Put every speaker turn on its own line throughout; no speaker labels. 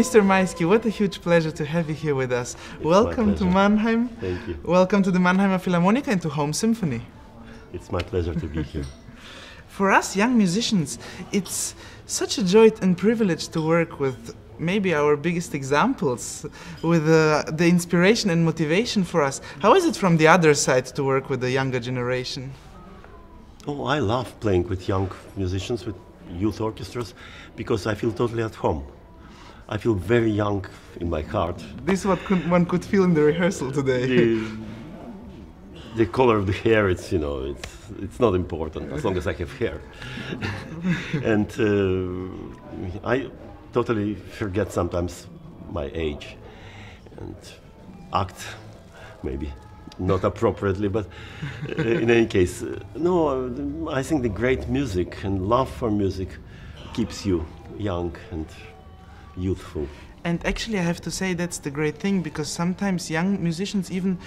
Mr. Maisky, what a huge pleasure to have you here with us. Welcome to Mannheim.
Thank you.
Welcome to the Mannheimer Philharmoniker and to HomeSymphony.
It's my pleasure to be here.
For us young musicians, it's such a joy and privilege to work with maybe our biggest examples, with the inspiration and motivation for us. How is it from the other side to work with the younger generation?
Oh, I love playing with young musicians, with youth orchestras, because I feel totally at home. I feel very young in my heart.
This is what one could feel in the rehearsal today.
The color of the hair, it's not important as long as I have hair. And I totally forget sometimes my age and act maybe not appropriately, but in any case, no, I think the great music and love for music keeps you young and youthful.
And actually I have to say that's the great thing, because sometimes young musicians even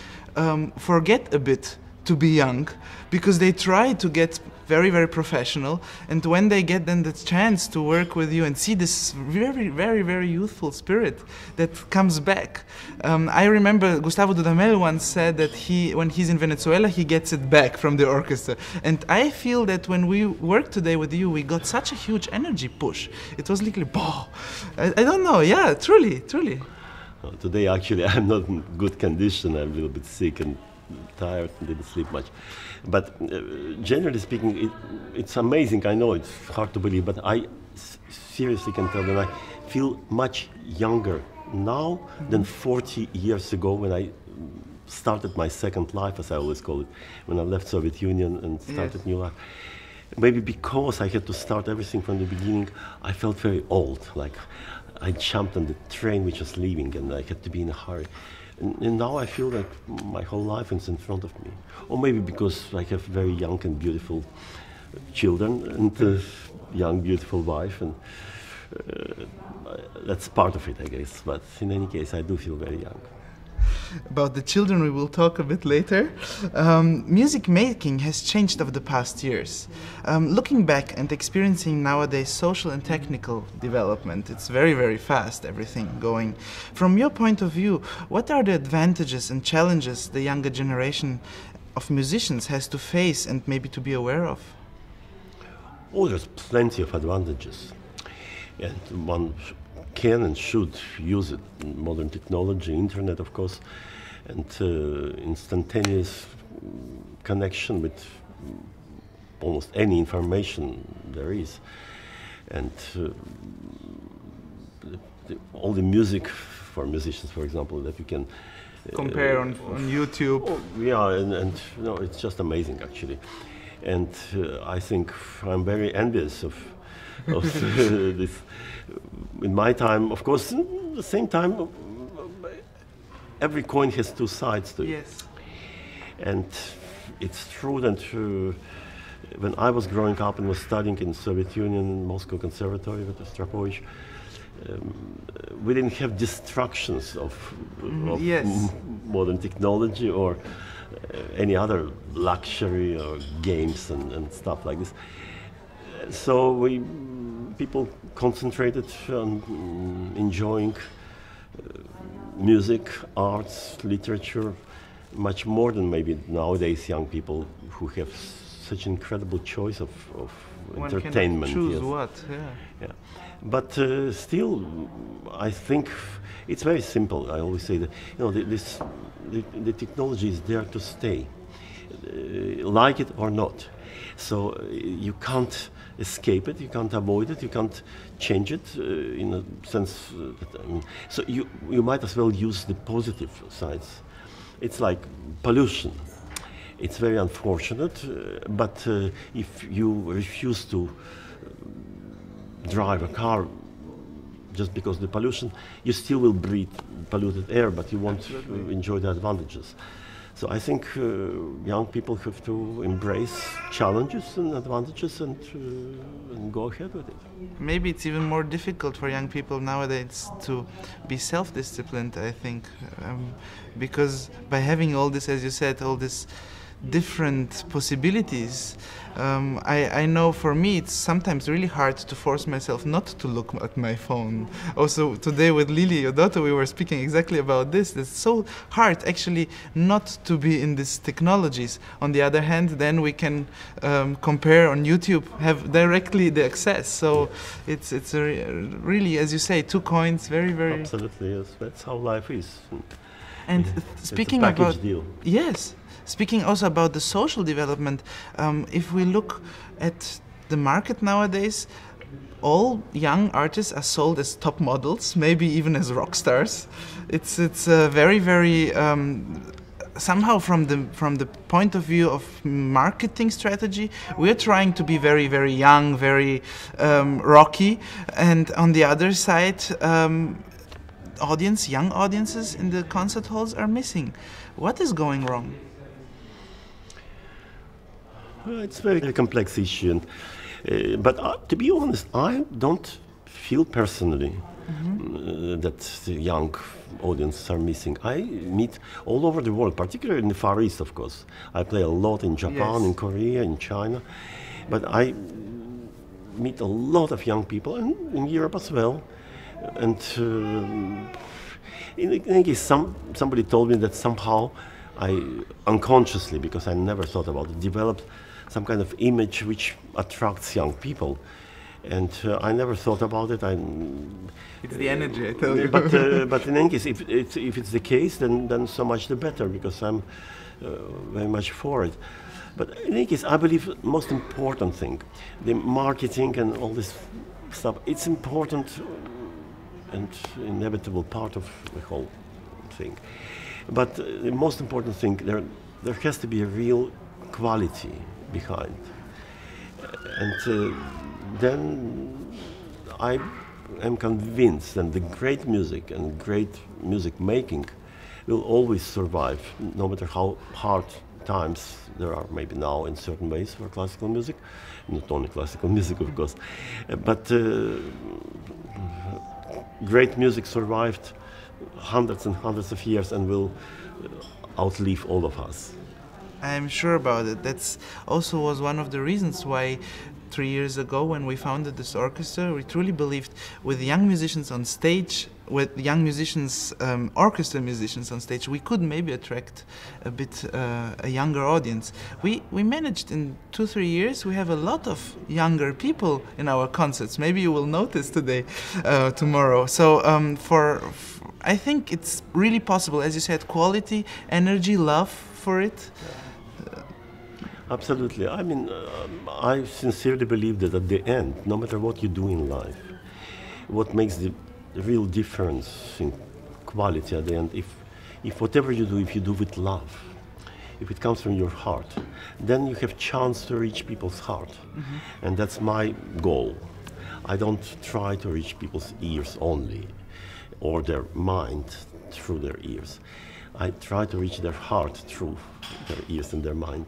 forget a bit to be young, because they try to get very, very professional, and when they get then the chance to work with you and see this very, very, very youthful spirit that comes back. I remember Gustavo Dudamel once said that when he's in Venezuela, he gets it back from the orchestra. And I feel that when we work today with you, we got such a huge energy push. It was literally, boh! I don't know, yeah, truly, truly.
Today actually I'm not in good condition, I'm a little bit sick and tired and didn't sleep much. But generally speaking, it's amazing. I know it's hard to believe, but I seriously can tell that I feel much younger now than 40 years ago when I started my second life, as I always call it, when I left Soviet Union and started new life. Maybe because I had to start everything from the beginning, I felt very old, like I jumped on the train which was leaving and I had to be in a hurry. And now I feel that my whole life is in front of me. Or maybe because I have very young and beautiful children and a young, beautiful wife, and that's part of it, I guess. But in any case, I do feel very young.
About the children we will talk a bit later. Music making has changed over the past years. Looking back and experiencing nowadays social and technical development, it's very, very fast, everything going. From your point of view, what are the advantages and challenges the younger generation of musicians has to face and maybe to be aware of?
Oh, there's plenty of advantages. And one can and should use it. Modern technology, internet, of course, and instantaneous connection with almost any information there is. And all the music for musicians, for example, that you can
compare on YouTube.
Oh, yeah, and it's just amazing, actually. And I think I'm very envious of this. In my time, of course, at the same time, every coin has two sides to it.
Yes.
And it's true that when I was growing up and was studying in Soviet Union, Moscow Conservatory with Rostropovich, we didn't have distractions of modern technology or any other luxury or games and stuff like this. So people concentrated on enjoying music, arts, literature, much more than maybe nowadays young people who have such incredible choice of entertainment.
One can choose what,
yeah. But still, I think it's very simple. I always say that the technology is there to stay, like it or not. So you can't escape it, you can't avoid it, you can't change it in a sense. So you might as well use the positive sides. It's like pollution. It's very unfortunate, but if you refuse to drive a car just because of the pollution, you still will breathe polluted air, but you won't enjoy the advantages. So I think young people have to embrace challenges and advantages and go ahead with it.
Maybe it's even more difficult for young people nowadays to be self-disciplined, I think, because by having all this, as you said, all this different possibilities. I know for me it's sometimes really hard to force myself not to look at my phone. Also today with Lili, your daughter, we were speaking exactly about this. It's so hard actually not to be in these technologies. On the other hand, then we can compare on YouTube, have directly the access. So it's really, as you say, two coins, very, very...
Absolutely, yes. That's how life is.
And speaking about...
deal.
Yes. Speaking also about the social development, if we look at the market nowadays, all young artists are sold as top models, maybe even as rock stars. It's very, very somehow from the point of view of marketing strategy, we're trying to be very, very young, very rocky, and on the other side, young audiences in the concert halls are missing. What is going wrong?
It's a very complex issue, but to be honest, I don't feel personally that the young audiences are missing. I meet all over the world, particularly in the Far East, of course. I play a lot in Japan,
yes,
in Korea, in China, but I meet a lot of young people, and in Europe as well. And in any case, somebody told me that somehow I unconsciously, because I never thought about it, developed some kind of image which attracts young people, and I never thought about it.
It's the energy, I tell you.
But in any case, if it's the case, then so much the better, because I'm very much for it. But in any case, I believe the most important thing, the marketing and all this stuff, it's important and inevitable part of the whole thing. But the most important thing, there has to be a real quality behind. And then I am convinced that the great music and great music making will always survive, no matter how hard times there are maybe now in certain ways for classical music, not only classical music, of course, but great music survived hundreds and hundreds of years and will outlive all of us.
I'm sure about it. That's also was one of the reasons why 3 years ago when we founded this orchestra, we truly believed with young musicians on stage, with young musicians, orchestra musicians on stage, we could maybe attract a bit a younger audience. We managed in 2-3 years, we have a lot of younger people in our concerts. Maybe you will notice today, tomorrow. So I think it's really possible, as you said, quality, energy, love for it.
Absolutely. I mean, I sincerely believe that at the end, no matter what you do in life, what makes the real difference in quality at the end, if whatever you do, if you do with love, if it comes from your heart, then you have chance to reach people's heart. Mm-hmm. And that's my goal. I don't try to reach people's ears only, or their mind through their ears. I try to reach their heart through their ears and their mind.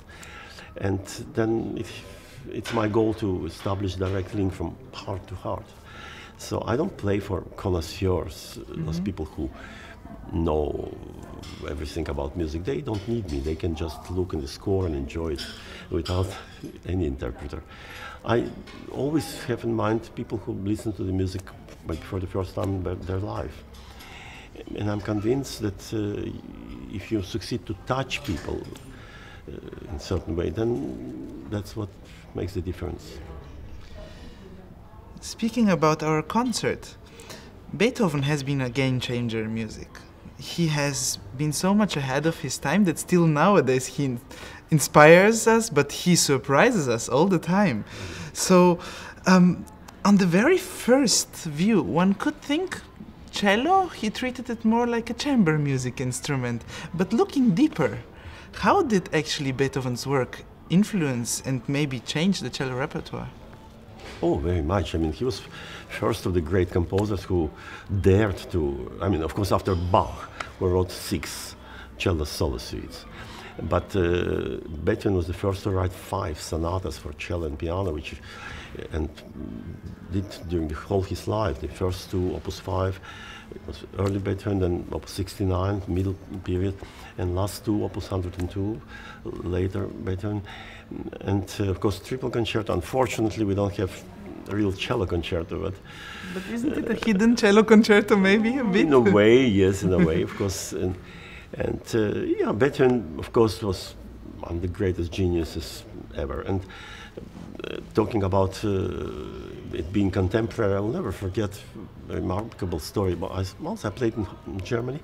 And then it's my goal to establish direct link from heart to heart. So I don't play for connoisseurs, those people who know everything about music. They don't need me. They can just look in the score and enjoy it without any interpreter. I always have in mind people who listen to the music maybe for the first time in their life. And I'm convinced that if you succeed to touch people in a certain way, then that's what makes the difference.
Speaking about our concert, Beethoven has been a game changer in music. He has been so much ahead of his time that still nowadays he inspires us, but he surprises us all the time. So, on the very first view, one could think cello, he treated it more like a chamber music instrument. But looking deeper, how did actually Beethoven's work influence and maybe change the cello repertoire?
Oh, very much. I mean, he was first of the great composers who dared to, I mean, of course, after Bach, who wrote 6 cello solo suites. But Beethoven was the first to write 5 sonatas for cello and piano, and did during the whole his life. The first 2, Opus 5, It was early Beethoven, then Opus 69, middle period, and last two, Opus 102, later Beethoven. And of course, triple concerto. Unfortunately, we don't have a real cello concerto, but
isn't it a hidden cello concerto, maybe a bit?
in a way, yes, in a way, of course. And yeah, Beethoven, of course, was one of the greatest geniuses ever. And talking about it being contemporary, I will never forget a remarkable story. But I played in Germany,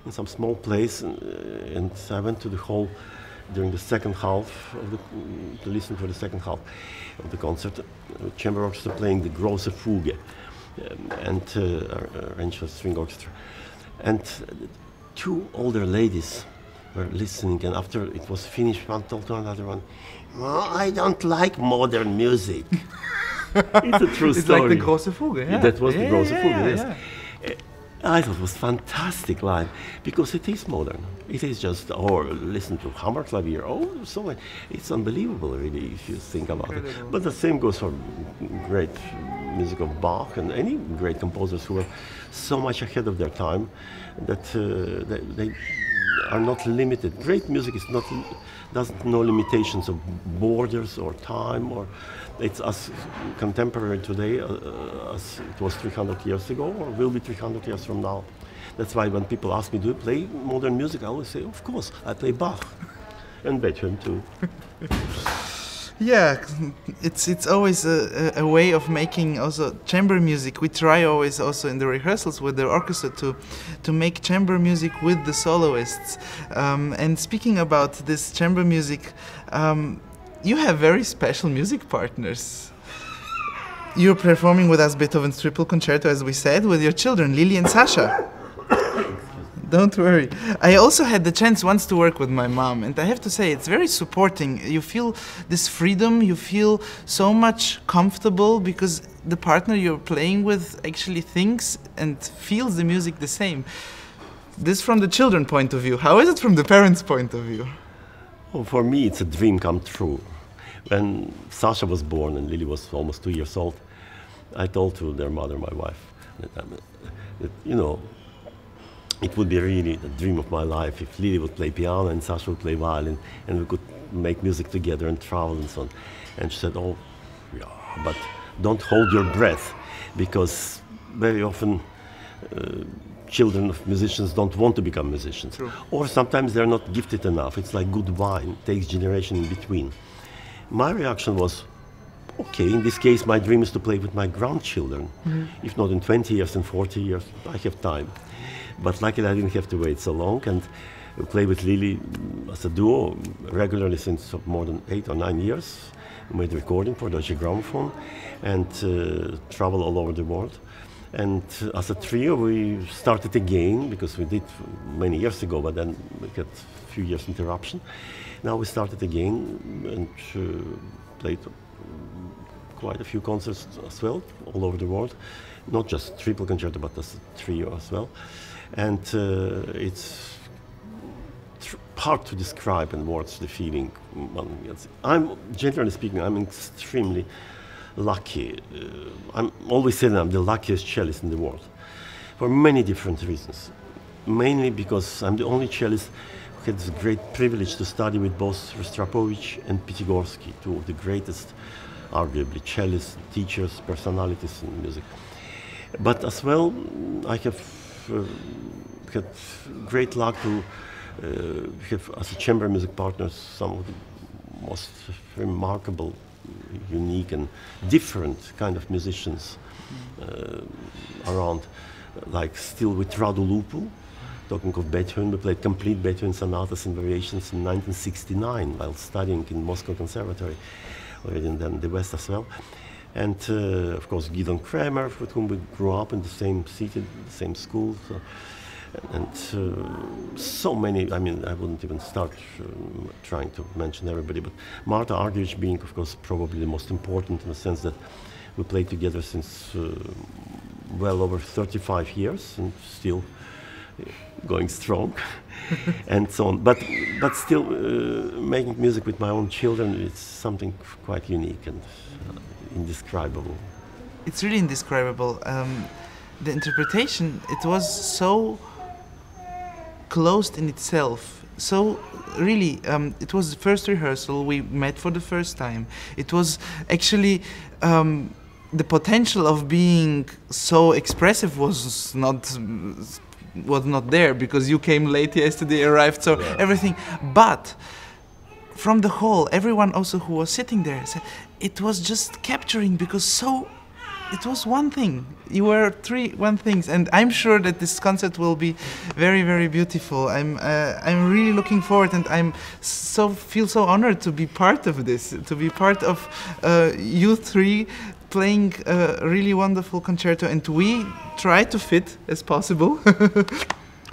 in some small place, and I went to the hall during the second half to listen to the second half of the concert. Chamber orchestra playing the Große Fuge, and arranged for string orchestra. And two older ladies were listening, and after it was finished, one told to another one, "Oh, I don't like modern music." It's a true
it's
story.
Like the Große Fuge, yeah.
That was the Große Fuge, yes.
Yeah.
I thought it was fantastic line, because it is modern. It is just, or listen to Hammerklavier, so it's unbelievable really if you think about it. But the same goes for great music of Bach and any great composers who were so much ahead of their time that they are not limited. Great music is doesn't know limitations of borders or time, or it's as contemporary today as it was 300 years ago, or will be 300 years from now. That's why when people ask me, do you play modern music? I always say, of course, I play Bach and Beethoven too.
Yeah, it's always a way of making also chamber music. We try always also in the rehearsals with the orchestra to make chamber music with the soloists. And speaking about this chamber music, you have very special music partners. You're performing with us Beethoven's Triple Concerto, as we said, with your children, Lily and Sasha. Don't worry. I also had the chance once to work with my mom, and I have to say it's very supporting. You feel this freedom, you feel so much comfortable because the partner you're playing with actually thinks and feels the music the same. This from the children point of view. How is it from the parents' point of view?
Well, for me, it's a dream come true. When Sasha was born and Lily was almost 2 years old, I told to their mother, my wife, that you know, it would be really the dream of my life if Lily would play piano and Sasha would play violin, and we could make music together and travel and so on. And she said, "Oh, yeah, but don't hold your breath, because very often children of musicians don't want to become musicians. True. Or sometimes they're not gifted enough. It's like good wine, it takes generation in between." My reaction was, okay, in this case my dream is to play with my grandchildren. Mm-hmm. If not in 20 years and 40 years, I have time. But luckily I didn't have to wait so long, and play with Lily as a duo regularly since more than 8 or 9 years. We made recording for Deutsche Grammophon and travel all over the world. And as a trio we started again, because we did many years ago, but then we had a few years interruption. Now we started again and played quite a few concerts as well, all over the world. Not just triple concerto, but as a trio as well. And it's hard to describe in words the feeling. I'm, generally speaking, I'm extremely lucky. I'm always saying I'm the luckiest cellist in the world, for many different reasons. Mainly because I'm the only cellist who had this great privilege to study with both Rostropovich and Piatigorsky, two of the greatest, arguably, cellists, teachers, personalities in music. But as well, I have had great luck to have, as a chamber music partners, some of the most remarkable, unique and different kind of musicians around, like still with Radu Lupu. Talking of Beethoven, we played complete Beethoven sonatas and variations in 1969 while studying in Moscow Conservatory, already in the West as well. And of course Gideon Kramer, with whom we grew up in the same city, the same school. So, and so many, I mean, I wouldn't even start trying to mention everybody, but Marta Argerich being, of course, probably the most important, in the sense that we played together since well over 35 years and still going strong and so on. But still making music with my own children, it's something quite unique and indescribable.
It's really indescribable. the interpretation, it was so closed in itself. So really, it was the first rehearsal. We met for the first time. It was actually the potential of being so expressive was not there, because you came late yesterday, arrived, so everything. But from the whole, everyone also who was sitting there said it was just capturing, because it was one thing. You were one things, and I'm sure that this concert will be very, very beautiful. I'm really looking forward, and feel so honored to be part of this, to be part of you three playing a really wonderful concerto, and we try to fit as possible.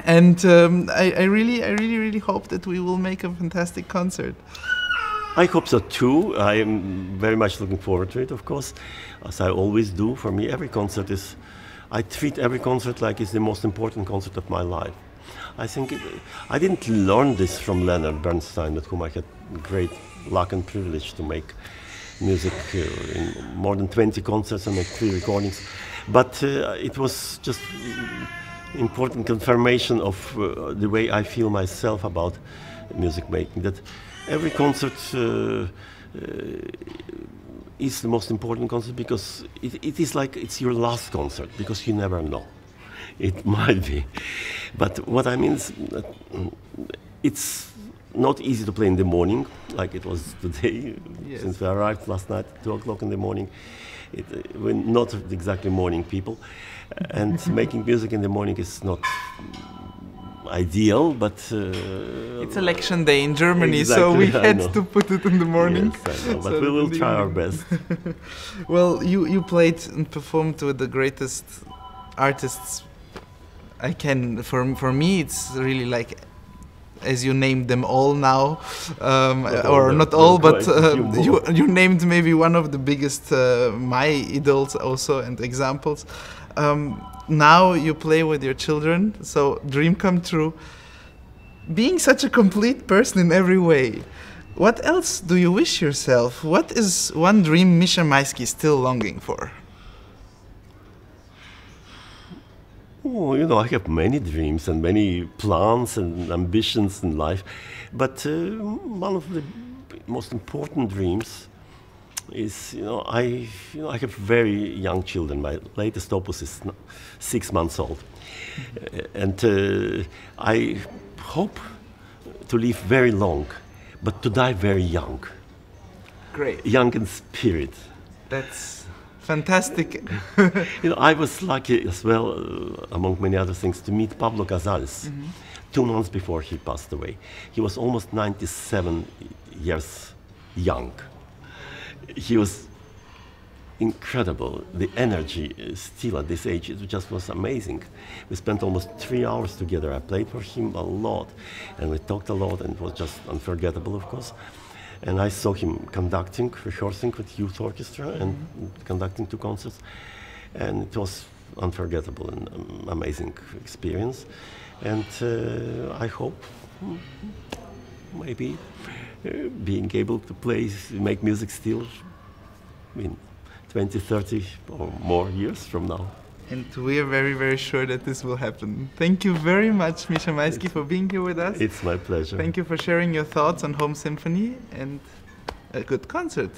And I really hope that we will make a fantastic concert.
I hope so too. I am very much looking forward to it, of course, as I always do. For me, I treat every concert like it's the most important concert of my life. I think I didn't learn this from Leonard Bernstein, with whom I had great luck and privilege to make music in more than 20 concerts and make 3 recordings. But it was just important confirmation of the way I feel myself about music making, that every concert is the most important concert, because it is like it's your last concert, because you never know. It might be. But what I mean is that it's not easy to play in the morning, like it was today, yes. Since we arrived last night at 2 o'clock in the morning. We're not exactly morning people. And making music in the morning is not ideal, but
it's election day in Germany, exactly, so we had to put it in the morning.
Yes, I know, but so we will try our best.
Well, you played and performed with the greatest artists I can. For me, it's really like, as you named them all now, or not all, but you named maybe one of the biggest my idols also and examples. Now you play with your children, so dream come true. Being such a complete person in every way, what else do you wish yourself? What is one dream Mischa Maisky is still longing for?
Oh, I have many dreams and many plans and ambitions in life, but one of the most important dreams is, I have very young children. My latest opus is 6 months old, and I hope to live very long, but to die very young.
Great.
Young in spirit.
That's fantastic.
I was lucky as well, among many other things, to meet Pablo Casals 2 months before he passed away. He was almost 97 years young. He was incredible. The energy still at this age, it just was amazing. We spent almost 3 hours together. I played for him a lot, and we talked a lot, and it was just unforgettable, of course. And I saw him conducting, rehearsing with youth orchestra and conducting 2 concerts. And it was unforgettable and amazing experience. And I hope maybe being able to make music still in 20, 30 or more years from now.
And we are very, very sure that this will happen. Thank you very much, Mischa Maisky, for being here with us.
It's my pleasure.
Thank you for sharing your thoughts on HomeSymphony, and a good concert.